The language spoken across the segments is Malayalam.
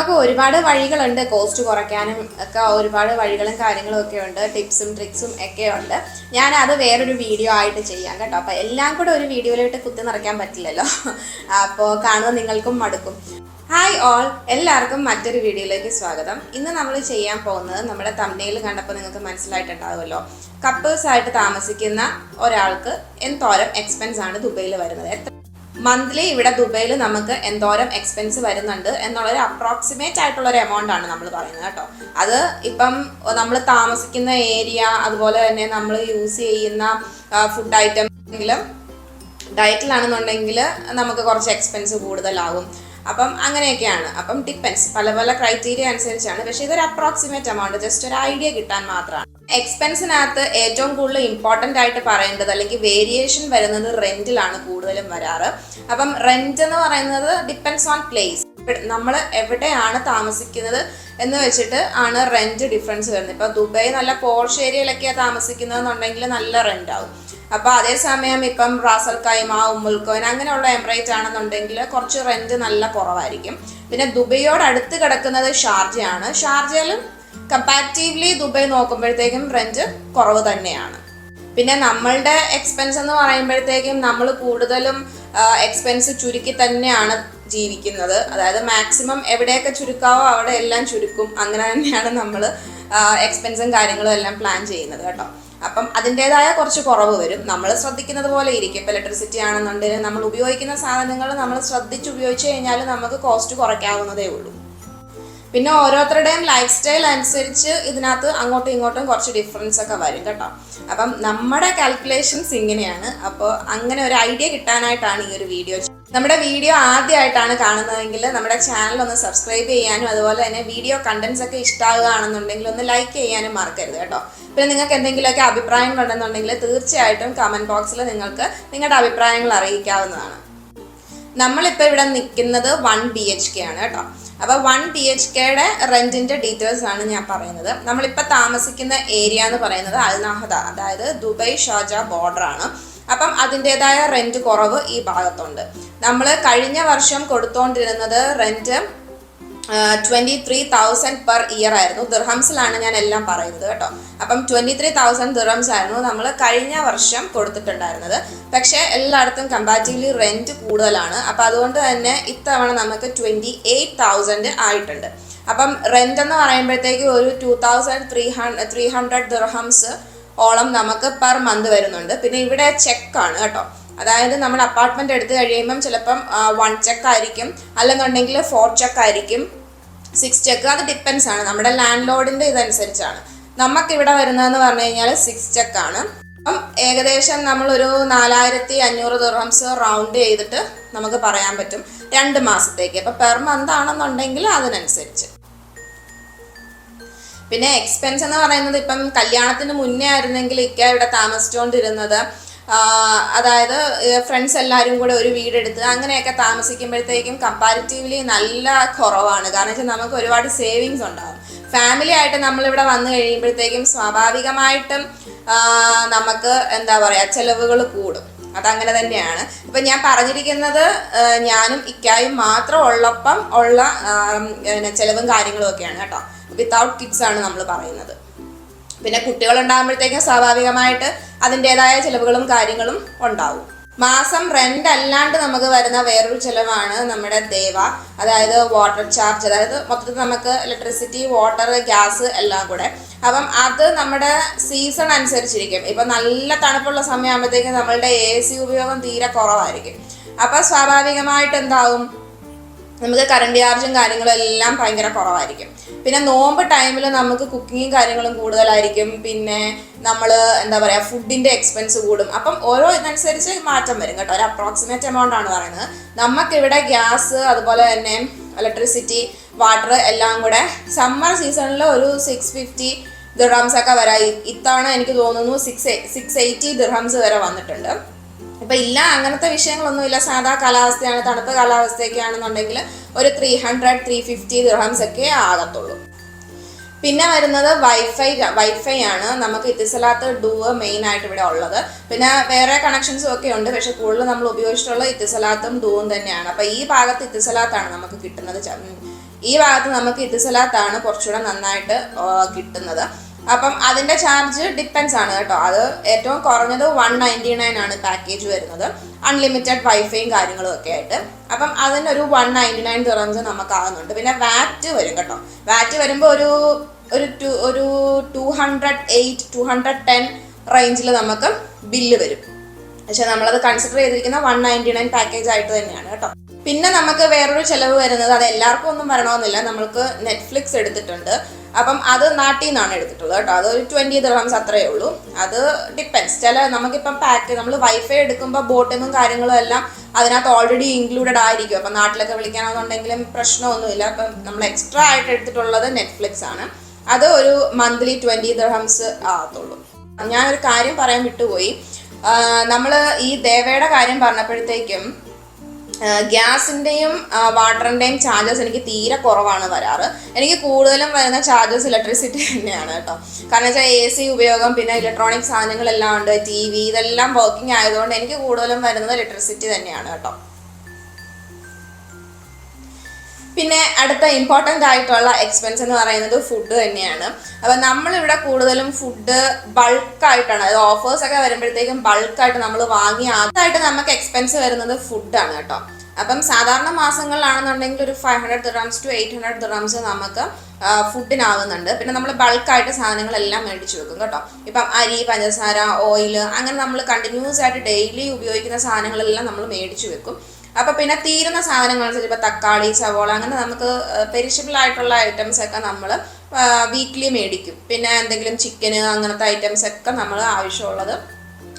നമുക്ക് ഒരുപാട് വഴികളുണ്ട് കോസ്റ്റ് കുറയ്ക്കാനും ഒക്കെ. ഒരുപാട് വഴികളും കാര്യങ്ങളും ഒക്കെ ഉണ്ട്, ടിപ്സും ട്രിക്സും ഒക്കെ ഉണ്ട്. ഞാൻ അത് വേറൊരു വീഡിയോ ആയിട്ട് ചെയ്യാം കേട്ടോ. അപ്പോൾ എല്ലാം കൂടെ ഒരു വീഡിയോയിലോട്ട് കുത്തി നിറയ്ക്കാൻ പറ്റില്ലല്ലോ, അപ്പോൾ കാണുക നിങ്ങൾക്കും മടുക്കും. ഹായ് ഓൾ, എല്ലാവർക്കും മറ്റൊരു വീഡിയോയിലേക്ക് സ്വാഗതം. ഇന്ന് നമ്മൾ ചെയ്യാൻ പോകുന്നത്, നമ്മുടെ തംബ്നെയിൽ കണ്ടപ്പോൾ നിങ്ങൾക്ക് മനസ്സിലായിട്ടുണ്ടാവുമല്ലോ, കപ്പിൾസ് ആയിട്ട് താമസിക്കുന്ന ഒരാൾക്ക് എന്തോരം എക്സ്പെൻസ് ആണ് ദുബൈയിൽ വരുന്നത്, മന്ത്ലി ഇവിടെ ദുബൈയിൽ നമുക്ക് എന്തോരം എക്സ്പെൻസ് വരുന്നുണ്ട് എന്നുള്ളൊരു അപ്രോക്സിമേറ്റ് ആയിട്ടുള്ളൊരു എമൗണ്ട് ആണ് നമ്മൾ പറയുന്നത് കേട്ടോ. അത് ഇപ്പം നമ്മൾ താമസിക്കുന്ന ഏരിയ, അതുപോലെ തന്നെ നമ്മൾ യൂസ് ചെയ്യുന്ന ഫുഡ് ഐറ്റം, എങ്കിലും ഡയറ്റിലാണെന്നുണ്ടെങ്കിൽ നമുക്ക് കുറച്ച് എക്സ്പെൻസ് കൂടുതലാകും. അപ്പം അങ്ങനെയൊക്കെയാണ്. അപ്പം ഡിപ്പെൻസ്, പല പല ക്രൈറ്റീരിയ അനുസരിച്ചാണ്. പക്ഷേ ഇതൊരു അപ്രോക്സിമേറ്റ് എമൗണ്ട്, ജസ്റ്റ് ഒരു ഐഡിയ കിട്ടാൻ മാത്രമാണ്. എക്സ്പെൻസിനകത്ത് ഏറ്റവും കൂടുതൽ ഇമ്പോർട്ടൻ്റ് ആയിട്ട് പറയേണ്ടത്, അല്ലെങ്കിൽ വേരിയേഷൻ വരുന്നത് റെന്റിലാണ് കൂടുതലും വരാറ്. അപ്പം റെന്റ് എന്ന് പറയുന്നത് ഡിപ്പെൻസ് ഓൺ പ്ലേസ്, നമ്മൾ എവിടെയാണ് താമസിക്കുന്നത് എന്ന് വെച്ചിട്ട് ആണ് റെന്റ് ഡിഫറൻസ് വരുന്നത്. ഇപ്പം ദുബൈ നല്ല പോർഷ് ഏരിയയിലൊക്കെയാണ് താമസിക്കുന്നതെന്നുണ്ടെങ്കിൽ നല്ല റെന്റ് ആവും. അപ്പോൾ അതേസമയം ഇപ്പം റാസൽ ഖൈമ, ഉമ്മുൽ ഖുവൈൻ അങ്ങനെയുള്ള എമിറേറ്റ് ആണെന്നുണ്ടെങ്കിൽ കുറച്ച് റെന്റ് നല്ല കുറവായിരിക്കും. പിന്നെ ദുബൈയോട് അടുത്ത് കിടക്കുന്നത് ഷാർജയാണ്. ഷാർജയിലും കമ്പാരിറ്റീവ്ലി ദുബൈ നോക്കുമ്പോഴത്തേക്കും റെന്റ് കുറവ് തന്നെയാണ്. പിന്നെ നമ്മളുടെ എക്സ്പെൻസ് എന്ന് പറയുമ്പോഴത്തേക്കും നമ്മൾ കൂടുതലും എക്സ്പെൻസ് ചുരുക്കി തന്നെയാണ് ജീവിക്കുന്നത്. അതായത് മാക്സിമം എവിടെയൊക്കെ ചുരുക്കാവോ അവിടെ എല്ലാം ചുരുക്കും. അങ്ങനെ തന്നെയാണ് നമ്മൾ എക്സ്പെൻസും കാര്യങ്ങളും എല്ലാം പ്ലാൻ ചെയ്യുന്നത് കേട്ടോ. അപ്പം അതിൻ്റെതായ കുറച്ച് കുറവ് വരും. നമ്മൾ ശ്രദ്ധിക്കുന്നത് പോലെ ഇരിക്കും. ഇപ്പോൾ ഇലക്ട്രിസിറ്റി ആണെന്നുണ്ടെങ്കിൽ നമ്മൾ ഉപയോഗിക്കുന്ന സാധനങ്ങൾ നമ്മൾ ശ്രദ്ധിച്ച് ഉപയോഗിച്ച് കഴിഞ്ഞാൽ നമുക്ക് കോസ്റ്റ് കുറയ്ക്കാവുന്നതേ ഉള്ളൂ. പിന്നെ ഓരോരുത്തരുടെയും ലൈഫ് സ്റ്റൈൽ അനുസരിച്ച് ഇതിനകത്ത് അങ്ങോട്ടും ഇങ്ങോട്ടും കുറച്ച് ഡിഫറൻസ് ഒക്കെ വരും കേട്ടോ. അപ്പം നമ്മുടെ കാൽക്കുലേഷൻസ് ഇങ്ങനെയാണ്. അപ്പോൾ അങ്ങനെ ഒരു ഐഡിയ കിട്ടാനായിട്ടാണ് ഈ ഒരു വീഡിയോ. നമ്മുടെ വീഡിയോ ആദ്യമായിട്ടാണ് കാണുന്നതെങ്കിൽ നമ്മുടെ ചാനൽ ഒന്ന് സബ്സ്ക്രൈബ് ചെയ്യാനും, അതുപോലെ തന്നെ വീഡിയോ കണ്ടന്റ്സ് ഒക്കെ ഇഷ്ടമാകുകയാണെന്നുണ്ടെങ്കിൽ ഒന്ന് ലൈക്ക് ചെയ്യാനും മറക്കരുത് കേട്ടോ. പിന്നെ നിങ്ങൾക്ക് എന്തെങ്കിലുമൊക്കെ അഭിപ്രായങ്ങൾ ഉണ്ടെന്നുണ്ടെങ്കിൽ തീർച്ചയായിട്ടും കമൻറ്റ് ബോക്സിൽ നിങ്ങൾക്ക് നിങ്ങളുടെ അഭിപ്രായങ്ങൾ അറിയിക്കാവുന്നതാണ്. നമ്മളിപ്പോൾ ഇവിടെ നിൽക്കുന്നത് 1 BHK ആണ് കേട്ടോ. അപ്പോൾ 1 BHKയുടെ റെൻറ്റിൻ്റെ ഡീറ്റെയിൽസ് ആണ് ഞാൻ പറയുന്നത്. നമ്മളിപ്പോൾ താമസിക്കുന്ന ഏരിയ എന്ന് പറയുന്നത് അൽ നഹദ, അതായത് ദുബൈ ഷാർജ ബോർഡറാണ്. അപ്പം അതിൻ്റെതായ റെൻറ്റ് കുറവ് ഈ ഭാഗത്തുണ്ട്. നമ്മൾ കഴിഞ്ഞ വർഷം കൊടുത്തുകൊണ്ടിരുന്നത് റെൻറ്റ് 23,000 പെർ ഇയർ ആയിരുന്നു. ദിർഹംസിലാണ് ഞാൻ എല്ലാം പറയുന്നത് കേട്ടോ. അപ്പം 23,000 ദിർഹംസ് ആയിരുന്നു നമ്മൾ കഴിഞ്ഞ വർഷം കൊടുത്തിട്ടുണ്ടായിരുന്നത്. പക്ഷേ എല്ലായിടത്തും കമ്പാരിറ്റീവ്ലി റെൻറ്റ് കൂടുതലാണ്. അപ്പം അതുകൊണ്ട് തന്നെ ഇത്തവണ നമുക്ക് 28,000 ആയിട്ടുണ്ട്. അപ്പം റെൻ്റ് എന്ന് പറയുമ്പോഴത്തേക്ക് ഒരു 2,300 ദിർഹംസ് ഓളം നമുക്ക് പെർ മന്ത് വരുന്നുണ്ട്. പിന്നെ ഇവിടെ ചെക്കാണ് കേട്ടോ. അതായത് നമ്മൾ അപ്പാർട്ട്മെന്റ് എടുത്ത് കഴിയുമ്പം ചിലപ്പം 1 ചെക്ക് ആയിരിക്കും, അല്ലെന്നുണ്ടെങ്കിൽ 4 ചെക്ക് ആയിരിക്കും, 6 ചെക്ക്. അത് ഡിപ്പെൻസ് ആണ്, നമ്മുടെ ലാൻഡ് ലോഡിന്റെ ഇതനുസരിച്ചാണ്. നമുക്കിവിടെ വരുന്നതെന്ന് പറഞ്ഞു കഴിഞ്ഞാൽ 6 ചെക്കാണ്. അപ്പം ഏകദേശം നമ്മളൊരു 4,500 ദിർഹംസ് റൗണ്ട് ചെയ്തിട്ട് നമുക്ക് പറയാൻ പറ്റും 2 മാസത്തേക്ക്. അപ്പം പെർ മന്ത് ആണെന്നുണ്ടെങ്കിൽ അതിനനുസരിച്ച്. പിന്നെ എക്സ്പെൻസ് എന്ന് പറയുന്നത്, ഇപ്പം കല്യാണത്തിന് മുന്നേ ആയിരുന്നെങ്കിൽ ഇവിടെ താമസിച്ചുകൊണ്ടിരുന്നത്, അതായത് ഫ്രണ്ട്സ് എല്ലാവരും കൂടെ ഒരു വീടെടുത്ത് അങ്ങനെയൊക്കെ താമസിക്കുമ്പോഴത്തേക്കും കമ്പാരിറ്റീവ്ലി നല്ല കുറവാണ്. കാരണം വെച്ചാൽ നമുക്ക് ഒരുപാട് സേവിങ്സ് ഉണ്ടാകും. ഫാമിലി ആയിട്ട് നമ്മളിവിടെ വന്നു കഴിയുമ്പോഴത്തേക്കും സ്വാഭാവികമായിട്ടും നമുക്ക് എന്താ പറയുക, ചിലവുകൾ കൂടും. അതങ്ങനെ തന്നെയാണ്. ഇപ്പം ഞാൻ പറഞ്ഞിരിക്കുന്നത് ഞാനും ഇക്കായും മാത്രം ഉള്ളപ്പം ഉള്ള ചിലവും കാര്യങ്ങളും ഒക്കെയാണ് കേട്ടോ. വിത്തൗട്ട് കിഡ്സ് ആണ് നമ്മൾ പറയുന്നത്. പിന്നെ കുട്ടികൾ ഉണ്ടാകുമ്പോഴത്തേക്കും സ്വാഭാവികമായിട്ട് അതിൻ്റെതായ ചിലവുകളും കാര്യങ്ങളും ഉണ്ടാവും. മാസം റെന്റ് അല്ലാണ്ട് നമുക്ക് വരുന്ന വേറൊരു ചിലവാണ് നമ്മുടെ ദേവ, അതായത് വാട്ടർ ചാർജ്. അതായത് മൊത്തത്തിൽ നമുക്ക് ഇലക്ട്രിസിറ്റി, വാട്ടർ, ഗ്യാസ് എല്ലാം കൂടെ. അപ്പം അത് നമ്മുടെ സീസൺ അനുസരിച്ചിരിക്കും. ഇപ്പം നല്ല തണുപ്പുള്ള സമയമാകുമ്പോഴത്തേക്കും നമ്മളുടെ AC ഉപയോഗം തീരെ കുറവായിരിക്കും. അപ്പം സ്വാഭാവികമായിട്ട് എന്താവും, നമുക്ക് കറണ്ട് ചാർജും കാര്യങ്ങളും എല്ലാം ഭയങ്കര കുറവായിരിക്കും. പിന്നെ നോമ്പ് ടൈമിൽ നമുക്ക് കുക്കിങ്ങും കാര്യങ്ങളും കൂടുതലായിരിക്കും. പിന്നെ നമ്മൾ എന്താ പറയുക, ഫുഡിൻ്റെ എക്സ്പെൻസ് കൂടും. അപ്പം ഓരോ ഇതനുസരിച്ച് മാറ്റം വരും കേട്ടോ. ഒരു അപ്രോക്സിമേറ്റ് എമൗണ്ട് ആണ് പറയുന്നത്. നമുക്കിവിടെ ഗ്യാസ്, അതുപോലെ തന്നെ ഇലക്ട്രിസിറ്റി, വാട്ടർ എല്ലാം കൂടെ സമ്മർ സീസണിൽ ഒരു 650 ദിർഹംസ് ഒക്കെ വരാം. ഇത്തവണ എനിക്ക് തോന്നുന്നു 680 ദിർഹംസ് വരെ വന്നിട്ടുണ്ട്. ഇപ്പം ഇല്ല, അങ്ങനത്തെ വിഷയങ്ങളൊന്നുമില്ല. സാധാ കാലാവസ്ഥയാണ്, തണുപ്പ് കാലാവസ്ഥയൊക്കെ ആണെന്നുണ്ടെങ്കിൽ ഒരു 300-350 ദിർഹംസ് ഒക്കെ ആകത്തുള്ളൂ. പിന്നെ വരുന്നത് വൈഫൈ ആണ്. നമുക്ക് ഇത്തിസലാത്ത് ഡൂവ് മെയിൻ ആയിട്ട് ഇവിടെ ഉള്ളത്. പിന്നെ വേറെ കണക്ഷൻസും ഒക്കെ ഉണ്ട്, പക്ഷെ കൂടുതൽ നമ്മൾ ഉപയോഗിച്ചിട്ടുള്ള ഇത്തിസലാത്തും ഡൂവും തന്നെയാണ്. അപ്പോൾ ഈ ഭാഗത്ത് ഇത്തിസലാത്താണ് നമുക്ക് കിട്ടുന്നത്. ഈ ഭാഗത്ത് നമുക്ക് ഇത്തിസലാത്താണ് കുറച്ചുകൂടെ നന്നായിട്ട് കിട്ടുന്നത്. അപ്പം അതിൻ്റെ ചാർജ് ഡിപ്പെൻസ് ആണ് കേട്ടോ. അത് ഏറ്റവും കുറഞ്ഞത് 199 ആണ് പാക്കേജ് വരുന്നത്, അൺലിമിറ്റഡ് വൈഫൈയും കാര്യങ്ങളും ഒക്കെ ആയിട്ട്. അപ്പം അതിനൊരു 199 ദിറംസ് നമുക്കാകുന്നുണ്ട്. പിന്നെ വാറ്റ് വരും കേട്ടോ. വാറ്റ് വരുമ്പോൾ ഒരു 208 210 റേഞ്ചിൽ നമുക്ക് ബില്ല് വരും. പക്ഷെ നമ്മളത് കൺസിഡർ ചെയ്തിരിക്കുന്ന 199 പാക്കേജ് ആയിട്ട് തന്നെയാണ് കേട്ടോ. പിന്നെ നമുക്ക് വേറൊരു ചിലവ് വരുന്നത്, അത് എല്ലാവർക്കും ഒന്നും വരണമെന്നില്ല, നമ്മൾക്ക് നെറ്റ്ഫ്ലിക്സ് എടുത്തിട്ടുണ്ട്. അപ്പം അത് നാട്ടിൽ നിന്നാണ് എടുത്തിട്ടുള്ളത് കേട്ടോ. അത് ഒരു 20 ദിർഹംസ് അത്രയേ ഉള്ളൂ. അത് ഡിപ്പെൻസ്. നമുക്കിപ്പം നമ്മൾ വൈഫൈ എടുക്കുമ്പോൾ ബോട്ടിങ്ങും കാര്യങ്ങളും എല്ലാം അതിനകത്ത് ഓൾറെഡി ഇൻക്ലൂഡഡ് ആയിരിക്കും. അപ്പം നാട്ടിലൊക്കെ വിളിക്കണമെന്നുണ്ടെങ്കിലും പ്രശ്നമൊന്നുമില്ല. അപ്പം നമ്മൾ എക്സ്ട്രാ ആയിട്ട് എടുത്തിട്ടുള്ളത് നെറ്റ്ഫ്ലിക്സ് ആണ്. അത് ഒരു മന്ത്ലി 20 ദിർഹംസ് ആകത്തുള്ളൂ. ഞാനൊരു കാര്യം പറയാൻ വിട്ടുപോയി. നമ്മൾ ഈ ദേവയുടെ കാര്യം പറഞ്ഞപ്പോഴത്തേക്കും ഗ്യാസിൻ്റെയും വാട്ടറിൻ്റെയും ചാർജസ് എനിക്ക് തീരെ കുറവാണ് വരാറ്. എനിക്ക് കൂടുതലും വരുന്ന ചാർജസ് ഇലക്ട്രിസിറ്റി തന്നെയാണ് കേട്ടോ. കാരണം വെച്ചാൽ AC ഉപയോഗം, പിന്നെ ഇലക്ട്രോണിക് സാധനങ്ങളെല്ലാം ഉണ്ട്, TV, ഇതെല്ലാം വർക്കിംഗ് ആയതുകൊണ്ട് എനിക്ക് കൂടുതലും വരുന്നത് ഇലക്ട്രിസിറ്റി തന്നെയാണ് കേട്ടോ. പിന്നെ അടുത്ത ഇമ്പോർട്ടൻ്റ് ആയിട്ടുള്ള എക്സ്പെൻസ് എന്ന് പറയുന്നത് ഫുഡ് തന്നെയാണ്. അപ്പം നമ്മളിവിടെ കൂടുതലും ഫുഡ് ബൾക്കായിട്ടാണ്, അതായത് ഓഫേഴ്സൊക്കെ വരുമ്പോഴത്തേക്കും ബൾക്കായിട്ട് നമ്മൾ വാങ്ങി ആദ്യമായിട്ട് നമുക്ക് എക്സ്പെൻസ് വരുന്നത് ഫുഡാണ് കേട്ടോ. അപ്പം സാധാരണ മാസങ്ങളിലാണെന്നുണ്ടെങ്കിൽ ഒരു 500 ദിർഹംസ് to 800 ദിർഹംസ് നമുക്ക് ഫുഡിനാവുന്നുണ്ട്. പിന്നെ നമ്മൾ ബൾക്കായിട്ട് സാധനങ്ങളെല്ലാം മേടിച്ചു വെക്കും കേട്ടോ. ഇപ്പം അരി, പഞ്ചസാര, ഓയിൽ, അങ്ങനെ നമ്മൾ കണ്ടിന്യൂസ് ആയിട്ട് ഡെയിലി ഉപയോഗിക്കുന്ന സാധനങ്ങളെല്ലാം നമ്മൾ മേടിച്ചു വെക്കും. അപ്പം പിന്നെ തീരുന്ന സാധനങ്ങൾ അനുസരിച്ച് ഇപ്പോൾ തക്കാളി, സവോള, അങ്ങനെ നമുക്ക് പെരിഷബിൾ ആയിട്ടുള്ള ഐറ്റംസ് ഒക്കെ നമ്മൾ വീക്ക്ലി മേടിക്കും. പിന്നെ എന്തെങ്കിലും ചിക്കന്, അങ്ങനത്തെ ഐറ്റംസ് ഒക്കെ നമ്മൾ ആവശ്യമുള്ളത്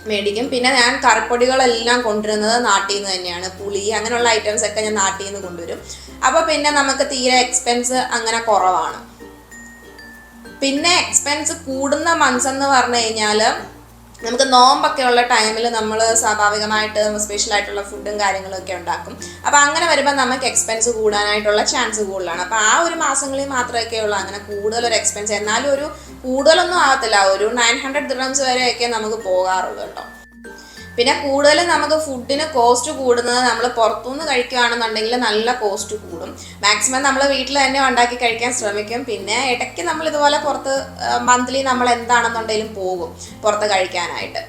മേടിക്കും. പിന്നെ ഞാൻ കറിപ്പൊടികളെല്ലാം കൊണ്ടുവരുന്നത് നാട്ടിൽ നിന്ന് തന്നെയാണ്. പുളി, അങ്ങനെയുള്ള ഐറ്റംസ് ഒക്കെ ഞാൻ നാട്ടിൽ നിന്ന് കൊണ്ടുവരും. അപ്പോൾ പിന്നെ നമുക്ക് തീരെ എക്സ്പെൻസ് അങ്ങനെ കുറവാണ്. പിന്നെ എക്സ്പെൻസ് കൂടുന്ന മന്ത്സ് എന്ന് പറഞ്ഞു കഴിഞ്ഞാൽ നമുക്ക് നോമ്പൊക്കെ ഉള്ള ടൈമിൽ നമ്മൾ സ്വാഭാവികമായിട്ട് സ്പെഷ്യലായിട്ടുള്ള ഫുഡും കാര്യങ്ങളും ഒക്കെ ഉണ്ടാക്കും. അപ്പോൾ അങ്ങനെ വരുമ്പോൾ നമുക്ക് എക്സ്പെൻസ് കൂടാനായിട്ടുള്ള ചാൻസ് കൂടുതലാണ്. അപ്പോൾ ആ ഒരു മാസങ്ങളിൽ മാത്രമൊക്കെ ഉള്ളൂ അങ്ങനെ കൂടുതലൊരു എക്സ്പെൻസ്. എന്നാലും ഒരു കൂടുതലൊന്നും ആകത്തില്ല, ഒരു 900 ദിർഹംസ് വരെയൊക്കെ നമുക്ക് പോകാറുള്ളൂ കേട്ടോ. പിന്നെ കൂടുതലും നമുക്ക് ഫുഡിന് കോസ്റ്റ് കൂടുന്നത് നമ്മൾ പുറത്തുനിന്ന് കഴിക്കുകയാണെന്നുണ്ടെങ്കിൽ നല്ല കോസ്റ്റ് കൂടും. മാക്സിമം നമ്മൾ വീട്ടിൽ തന്നെ ഉണ്ടാക്കി കഴിക്കാൻ ശ്രമിക്കും. പിന്നെ ഇടയ്ക്ക് നമ്മൾ ഇതുപോലെ പുറത്ത് മന്ത്ലി നമ്മൾ എന്താണെന്നുണ്ടെങ്കിലും പോകും പുറത്ത് കഴിക്കാനായിട്ട്.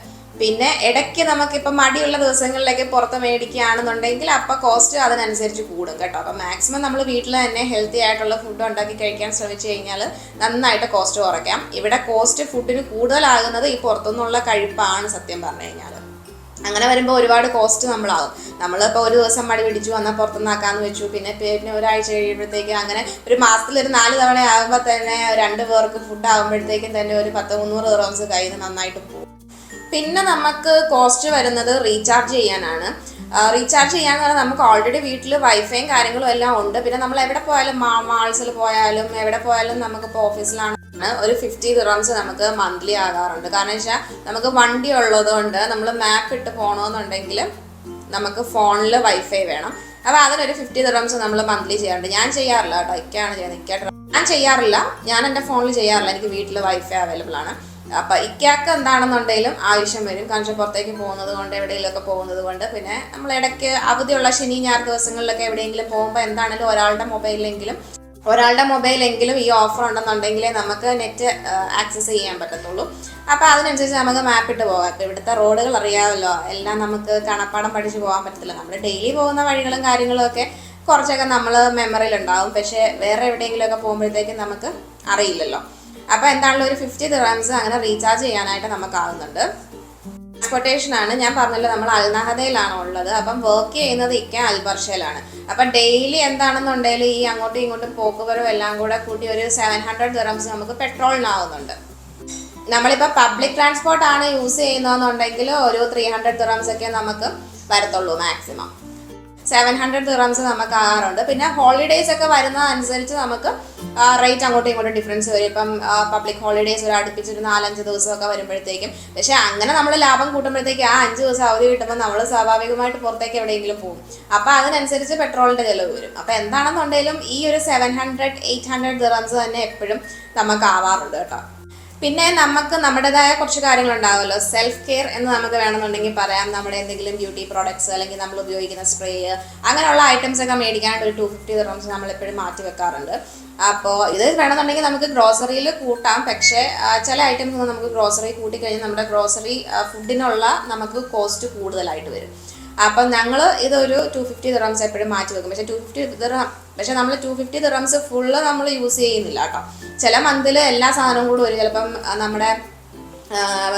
പിന്നെ ഇടയ്ക്ക് നമുക്കിപ്പോൾ മടിയുള്ള ദിവസങ്ങളിലേക്ക് പുറത്ത് മേടിക്കുകയാണെന്നുണ്ടെങ്കിൽ അപ്പോൾ കോസ്റ്റ് അതിനനുസരിച്ച് കൂടും കേട്ടോ. അപ്പോൾ മാക്സിമം നമ്മൾ വീട്ടിൽ തന്നെ ഹെൽത്തി ആയിട്ടുള്ള ഫുഡ് ഉണ്ടാക്കി കഴിക്കാൻ ശ്രമിച്ചു കഴിഞ്ഞാൽ നന്നായിട്ട് കോസ്റ്റ് കുറയ്ക്കാം. ഇവിടെ കോസ്റ്റ് ഫുഡിന് കൂടുതലാകുന്നത് ഈ പുറത്തുനിന്നുള്ള കഴിപ്പാണ് സത്യം പറഞ്ഞു കഴിഞ്ഞാൽ. അങ്ങനെ വരുമ്പോൾ ഒരുപാട് കോസ്റ്റ് നമ്മളാകും. നമ്മളിപ്പോൾ ഒരു ദിവസം മടി പിടിച്ചു വന്നാൽ പുറത്തുനിന്നാക്കാമെന്ന് വെച്ചു, പിന്നെ ഒരാഴ്ച കഴിയുമ്പോഴത്തേക്ക് അങ്ങനെ ഒരു മാസത്തിൽ ഒരു 4 തവണ ആകുമ്പോൾ തന്നെ 2 പേർക്ക് ഫുഡ് ആകുമ്പോഴത്തേക്കും തന്നെ ഒരു 100-300 ദിർഹംസ് കയ്യിൽ നിന്ന് നന്നായിട്ട് പോകും. പിന്നെ നമുക്ക് കോസ്റ്റ് വരുന്നത് റീചാർജ് ചെയ്യാനാണ്. റീചാർജ് ചെയ്യാന്ന് പറഞ്ഞാൽ നമുക്ക് ഓൾറെഡി വീട്ടിൽ വൈഫൈയും കാര്യങ്ങളും എല്ലാം ഉണ്ട്. പിന്നെ നമ്മൾ എവിടെ പോയാലും മാൾസിൽ പോയാലും എവിടെ പോയാലും നമുക്കിപ്പോൾ ഓഫീസിലാണ് ഒരു 50 ദിർഹംസ് നമുക്ക് മന്ത്ലി ആകാറുണ്ട്. കാരണം വെച്ചാൽ നമുക്ക് വണ്ടി ഉള്ളത് കൊണ്ട് നമ്മൾ മാപ്പ് ഇട്ട് പോകണമെന്നുണ്ടെങ്കിൽ നമുക്ക് ഫോണിൽ വൈഫൈ വേണം. അപ്പോൾ അതിനൊരു 50 ദിർഹംസ് നമ്മൾ മന്ത്ലി ചെയ്യാറുണ്ട്. ഞാൻ ചെയ്യാറില്ല കേട്ടോ, ഇക്കാണ് ചെയ്യുന്നത്. ഞാൻ ചെയ്യാറില്ല, ഞാൻ എൻ്റെ ഫോണിൽ ചെയ്യാറില്ല, എനിക്ക് വീട്ടിൽ വൈഫൈ അവൈലബിൾ ആണ്. അപ്പം ഇക്കാക്ക് എന്താണെന്നുണ്ടെങ്കിലും ആവശ്യം വരും. കാരണം പുറത്തേക്ക് പോകുന്നത് കൊണ്ട്, എവിടെയെങ്കിലുമൊക്കെ പോകുന്നത് കൊണ്ട്. പിന്നെ നമ്മൾ ഇടയ്ക്ക് അവധിയുള്ള ശനി ഞായർ ദിവസങ്ങളിലൊക്കെ എവിടെയെങ്കിലും പോകുമ്പോൾ എന്താണെങ്കിലും ഒരാളുടെ മൊബൈലെങ്കിലും ഈ ഓഫർ ഉണ്ടെന്നുണ്ടെങ്കിലേ നമുക്ക് നെറ്റ് ആക്സസ് ചെയ്യാൻ പറ്റത്തുള്ളൂ. അപ്പോൾ അതിനനുസരിച്ച് നമുക്ക് മാപ്പ് ഇട്ട് പോകാം. ഇപ്പോൾ ഇവിടുത്തെ റോഡുകൾ അറിയാമല്ലോ, എല്ലാം നമുക്ക് കാണപ്പാടം പഠിച്ച് പോകാൻ പറ്റത്തില്ല. നമ്മൾ ഡെയിലി പോകുന്ന വഴികളും കാര്യങ്ങളും ഒക്കെ കുറച്ചൊക്കെ നമ്മൾ മെമ്മറിയിലുണ്ടാവും. പക്ഷേ വേറെ എവിടെയെങ്കിലുമൊക്കെ പോകുമ്പോഴത്തേക്കും നമുക്ക് അറിയില്ലല്ലോ. അപ്പോൾ എന്താണല്ലോ ഒരു 50 ദിർഹംസ് അങ്ങനെ റീചാർജ് ചെയ്യാനായിട്ട് നമുക്കാവുന്നുണ്ട്. ട്രാൻസ്പോർട്ടേഷനാണ് ഞാൻ പറഞ്ഞല്ലോ, നമ്മൾ അൽനഹദയിലാണ് ഉള്ളത്. അപ്പം വർക്ക് ചെയ്യുന്നത് അൽബർഷയിലാണ്. അപ്പം ഡെയിലി എന്താണെന്നുണ്ടെങ്കിൽ ഈ അങ്ങോട്ടും ഇങ്ങോട്ടും പോക്കുവരവും എല്ലാം കൂടെ കൂട്ടി ഒരു 700 ദിർഹംസ് നമുക്ക് പെട്രോളിനാവുന്നുണ്ട്. നമ്മളിപ്പോൾ പബ്ലിക് ട്രാൻസ്പോർട്ടാണ് യൂസ് ചെയ്യുന്നതെന്നുണ്ടെങ്കിൽ ഒരു 300 ദിർഹംസ് ഒക്കെ നമുക്ക് വരത്തുള്ളൂ മാക്സിമം. 700 ദിർഹംസ് നമുക്ക് ആകാറുണ്ട്. പിന്നെ ഹോളിഡേയ്സ് ഒക്കെ വരുന്നതനുസരിച്ച് നമുക്ക് റേറ്റ് അങ്ങോട്ടും ഇങ്ങോട്ടും ഡിഫറൻസ് വരും. ഇപ്പം പബ്ലിക് ഹോളിഡേയ്സ് ഒരു അടുപ്പിച്ചൊരു 4-5 ദിവസമൊക്കെ വരുമ്പോഴത്തേക്കും, പക്ഷേ അങ്ങനെ നമ്മൾ ലാഭം കൂട്ടുമ്പോഴത്തേക്ക് ആ 5 ദിവസം അവധി കിട്ടുമ്പോൾ നമ്മൾ സ്വാഭാവികമായിട്ട് പുറത്തേക്ക് എവിടെയെങ്കിലും പോകും. അപ്പോൾ അതിനനുസരിച്ച് പെട്രോളിൻ്റെ ചിലവ് വരും. അപ്പോൾ എന്താണെന്നുണ്ടെങ്കിലും ഈ ഒരു 700-800 ദിർഹംസ് തന്നെ എപ്പോഴും നമുക്ക് ആവാറുണ്ട് കേട്ടോ. പിന്നെ നമുക്ക് നമ്മുടേതായ കുറച്ച് കാര്യങ്ങളുണ്ടാവുമല്ലോ. സെൽഫ് കെയർ എന്ന് നമുക്ക് വേണമെന്നുണ്ടെങ്കിൽ പറയാം. നമ്മുടെ എന്തെങ്കിലും ബ്യൂട്ടി പ്രോഡക്ട്സ് അല്ലെങ്കിൽ നമ്മൾ ഉപയോഗിക്കുന്ന സ്പ്രേ അങ്ങനെയുള്ള ഐറ്റംസ് ഒക്കെ മേടിക്കാനായിട്ട് ഒരു 250 ദിർഹംസ് നമ്മളെപ്പോഴും മാറ്റി വെക്കാറുണ്ട്. അപ്പോൾ ഇത് വേണമെന്നുണ്ടെങ്കിൽ നമുക്ക് ഗ്രോസറിയിൽ കൂട്ടാം. പക്ഷേ ചില ഐറ്റംസ് ഒന്നും നമുക്ക് ഗ്രോസറി കൂട്ടിക്കഴിഞ്ഞാൽ നമ്മുടെ ഗ്രോസറി ഫുഡിനുള്ള നമുക്ക് കോസ്റ്റ് കൂടുതലായിട്ട് വരും. അപ്പം ഞങ്ങൾ ഇതൊരു 250 ദിർഹംസ് എപ്പോഴും മാറ്റി വെക്കും. പക്ഷേ നമ്മൾ 250 ദിർഹംസ് ഫുള്ള് നമ്മൾ യൂസ് ചെയ്യുന്നില്ല കേട്ടോ. ചില മന്തിൽ എല്ലാ സാധനവും കൂടെ വരും. ചിലപ്പം നമ്മുടെ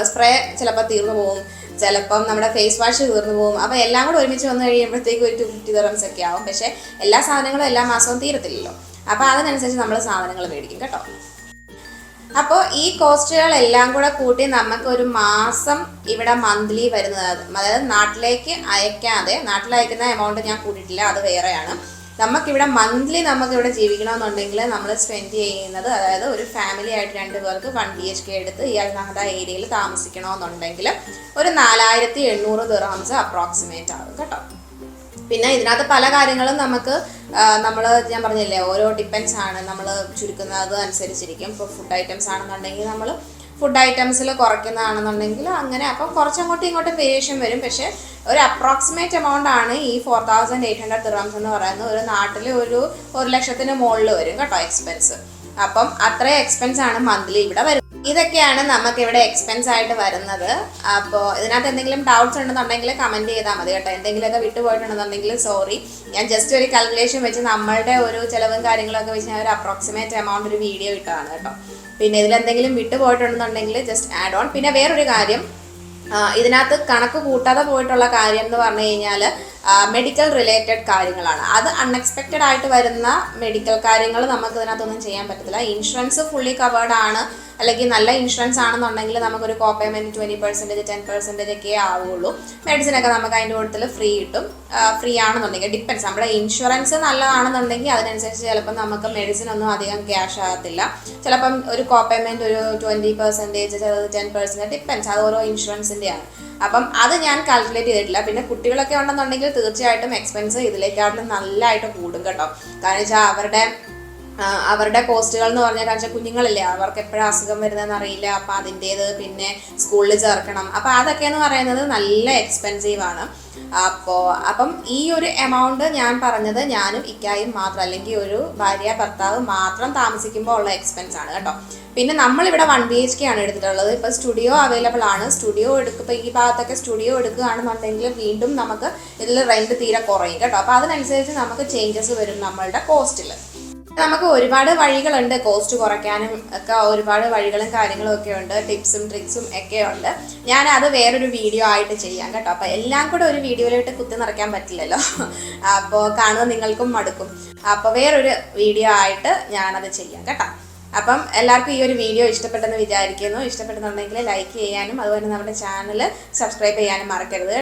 സ്പ്രേ ചിലപ്പോൾ തീർന്നു പോകും, ചിലപ്പം നമ്മുടെ ഫേസ് വാഷ് തീർന്നു പോകും. അപ്പോൾ എല്ലാം കൂടെ ഒരുമിച്ച് വന്നു കഴിയുമ്പോഴത്തേക്ക് ഒരു 250 ദിർഹംസ് ഒക്കെ ആവും. പക്ഷേ എല്ലാ സാധനങ്ങളും എല്ലാ മാസവും തീരത്തില്ലല്ലോ. അപ്പോൾ അതിനനുസരിച്ച് നമ്മൾ സാധനങ്ങൾ മേടിക്കും കേട്ടോ. അപ്പോൾ ഈ കോസ്റ്റുകളെല്ലാം കൂടെ കൂട്ടി നമുക്ക് ഒരു മാസം ഇവിടെ മന്ത്ലി വരുന്നത്, അതായത് നാട്ടിലേക്ക് അയക്കുന്ന എമൗണ്ട് ഞാൻ കൂട്ടിയിട്ടില്ല, അത് വേറെയാണ്. നമുക്കിവിടെ മന്ത്ലി നമുക്കിവിടെ ജീവിക്കണമെന്നുണ്ടെങ്കിൽ നമ്മൾ സ്പെൻഡ് ചെയ്യുന്നത്, അതായത് ഒരു ഫാമിലി ആയിട്ട് 2 പേർക്ക് 1 BHK എടുത്ത് ഈ അൽനഹദ ഏരിയയിൽ താമസിക്കണമെന്നുണ്ടെങ്കിൽ ഒരു 4800 ദിർഹംസ് അപ്രോക്സിമേറ്റ് ആകും കേട്ടോ. പിന്നെ ഇതിനകത്ത് പല കാര്യങ്ങളും നമുക്ക് ഞാൻ പറഞ്ഞില്ലേ, ഓരോ ഡിപ്പെൻസ് ആണ് നമ്മൾ ചുരുക്കുന്നത് അനുസരിച്ചിരിക്കും. ഇപ്പോൾ ഫുഡ് ഐറ്റംസ് ആണെന്നുണ്ടെങ്കിൽ നമ്മൾ ഫുഡ് ഐറ്റംസിൽ കുറയ്ക്കുന്നതാണെന്നുണ്ടെങ്കിൽ അങ്ങനെ, അപ്പം കുറച്ചങ്ങോട്ടും ഇങ്ങോട്ടും വേരിയേഷൻ വരും. പക്ഷേ ഒരു അപ്രോക്സിമേറ്റ് എമൗണ്ട് ആണ് ഈ 4800 ദിർഹംസ് എന്ന് പറയുന്നത്. ഒരു നാട്ടിൽ ഒരു 1,00,000 മുകളിൽ വരും കേട്ടോ എക്സ്പെൻസ്. അപ്പം അത്രയും എക്സ്പെൻസ് ആണ് മന്ത്ലി ഇവിടെ വരുന്നത്. ഇതൊക്കെയാണ് നമുക്കിവിടെ എക്സ്പെൻസ് ആയിട്ട് വരുന്നത്. അപ്പോൾ ഇതിനകത്ത് എന്തെങ്കിലും ഡൗട്ട്സ് ഉണ്ടെന്നുണ്ടെങ്കിൽ കമൻറ്റ് ചെയ്താൽ മതി കേട്ടോ. എന്തെങ്കിലുമൊക്കെ വിട്ടുപോയിട്ടുണ്ടെന്നുണ്ടെങ്കിൽ സോറി. ഞാൻ ജസ്റ്റ് ഒരു കാൽക്കുലേഷൻ വെച്ച് നമ്മളുടെ ഒരു ചിലവും കാര്യങ്ങളൊക്കെ വെച്ച് ഞാൻ ഒരു അപ്രോക്സിമേറ്റ് എമൗണ്ട് ഒരു വീഡിയോ ഇട്ടതാണ് കേട്ടോ. പിന്നെ ഇതിലെന്തെങ്കിലും വിട്ടുപോയിട്ടുണ്ടെന്നുണ്ടെങ്കിൽ ജസ്റ്റ് ആഡ് ഓൺ. പിന്നെ വേറൊരു കാര്യം, ഇതിനകത്ത് കണക്ക് കൂട്ടാതെ പോയിട്ടുള്ള കാര്യം എന്ന് പറഞ്ഞു കഴിഞ്ഞാൽ മെഡിക്കൽ റിലേറ്റഡ് കാര്യങ്ങളാണ്. അത് അൺഎക്സ്പെക്റ്റഡ് ആയിട്ട് വരുന്ന മെഡിക്കൽ കാര്യങ്ങൾ നമുക്ക് ഇതിനകത്തൊന്നും ചെയ്യാൻ പറ്റത്തില്ല. ഇൻഷുറൻസ് ഫുള്ളി കവേർഡ് ആണ്, അല്ലെങ്കിൽ നല്ല ഇൻഷുറൻസ് ആണെന്നുണ്ടെങ്കിൽ നമുക്കൊരു കോപ്പേയ്മെൻറ്റ് 20%, 10% ഒക്കെ ആവുള്ളൂ. മെഡിസിനൊക്കെ നമുക്ക് അതിൻ്റെ കൂട്ടത്തിൽ ഫ്രീ കിട്ടും. ഫ്രീ ആണെന്നുണ്ടെങ്കിൽ ഡിപ്പെൻസ്, നമ്മുടെ ഇൻഷുറൻസ് നല്ലതാണെന്നുണ്ടെങ്കിൽ അതിനനുസരിച്ച് ചിലപ്പം നമുക്ക് മെഡിസിനൊന്നും അധികം ക്യാഷ് ആകത്തില്ല. ചിലപ്പം ഒരു കോപ്പേയ്മെൻറ്റ് ഒരു 20%, 10% ഡിപ്പെൻസ്, അത് ഓരോ ഇൻഷുറൻസിൻ്റെയാണ്. അപ്പം അത് ഞാൻ കാൽക്കുലേറ്റ് ചെയ്തിട്ടില്ല. പിന്നെ കുട്ടികളൊക്കെ ഉണ്ടെന്നുണ്ടെങ്കിൽ തീർച്ചയായിട്ടും എക്സ്പെൻസ് ഇതിലേക്കാട്ടിലും നല്ലതായിട്ട് കൂടും കേട്ടോ. കാരണം വെച്ചാൽ അവരുടെ കോസ്റ്റുകൾ എന്ന് പറഞ്ഞാൽ, കാരണം വെച്ചാൽ കുഞ്ഞുങ്ങളില്ലേ, അവർക്ക് എപ്പോഴും അസുഖം വരുന്നതെന്ന് അറിയില്ല. അപ്പം അതിൻ്റേത് പിന്നെ സ്കൂളിൽ ചേർക്കണം. അപ്പം അതൊക്കെ എന്ന് പറയുന്നത് നല്ല എക്സ്പെൻസീവ് ആണ്. അപ്പം ഈ ഒരു എമൗണ്ട് ഞാൻ പറഞ്ഞത് ഞാനും ഇക്കായും മാത്രം, അല്ലെങ്കിൽ ഒരു ഭാര്യ ഭർത്താവ് മാത്രം താമസിക്കുമ്പോൾ ഉള്ള എക്സ്പെൻസ് ആണ് കേട്ടോ. പിന്നെ നമ്മളിവിടെ 1 BHK ആണ് എടുത്തിട്ടുള്ളത്. ഇപ്പോൾ സ്റ്റുഡിയോ അവൈലബിൾ ആണ്. സ്റ്റുഡിയോ ഇപ്പോൾ ഈ ഭാഗത്തൊക്കെ സ്റ്റുഡിയോ എടുക്കുകയാണെന്നുണ്ടെങ്കിൽ വീണ്ടും നമുക്ക് ഇതിൽ റെൻറ്റ് തീരെ കുറയും കേട്ടോ. അപ്പോൾ അതിനനുസരിച്ച് നമുക്ക് ചേഞ്ചസ് വരും നമ്മളുടെ കോസ്റ്റിൽ. നമുക്ക് ഒരുപാട് വഴികളുണ്ട് കോസ്റ്റ് കുറയ്ക്കാനും ഒക്കെ. ഒരുപാട് വഴികളും കാര്യങ്ങളും ഒക്കെ ഉണ്ട്, ടിപ്സും ട്രിക്സും ഒക്കെ ഉണ്ട്. ഞാൻ അത് വേറൊരു വീഡിയോ ആയിട്ട് ചെയ്യാം കേട്ടോ. അപ്പോൾ എല്ലാം കൂടെ ഒരു വീഡിയോയിലോട്ട് കുത്തി നിറയ്ക്കാൻ പറ്റില്ലല്ലോ. അപ്പോൾ കാണുന്നത് നിങ്ങൾക്കും മടുക്കും. അപ്പോൾ വേറൊരു വീഡിയോ ആയിട്ട് ഞാനത് ചെയ്യാം കേട്ടോ. അപ്പം എല്ലാവർക്കും ഈ ഒരു വീഡിയോ ഇഷ്ടപ്പെട്ടെന്ന് വിചാരിക്കുന്നു. ഇഷ്ടപ്പെട്ടെന്നുണ്ടെങ്കിൽ ലൈക്ക് ചെയ്യാനും അതുപോലെ നമ്മുടെ ചാനൽ സബ്സ്ക്രൈബ് ചെയ്യാനും മറക്കരുത്.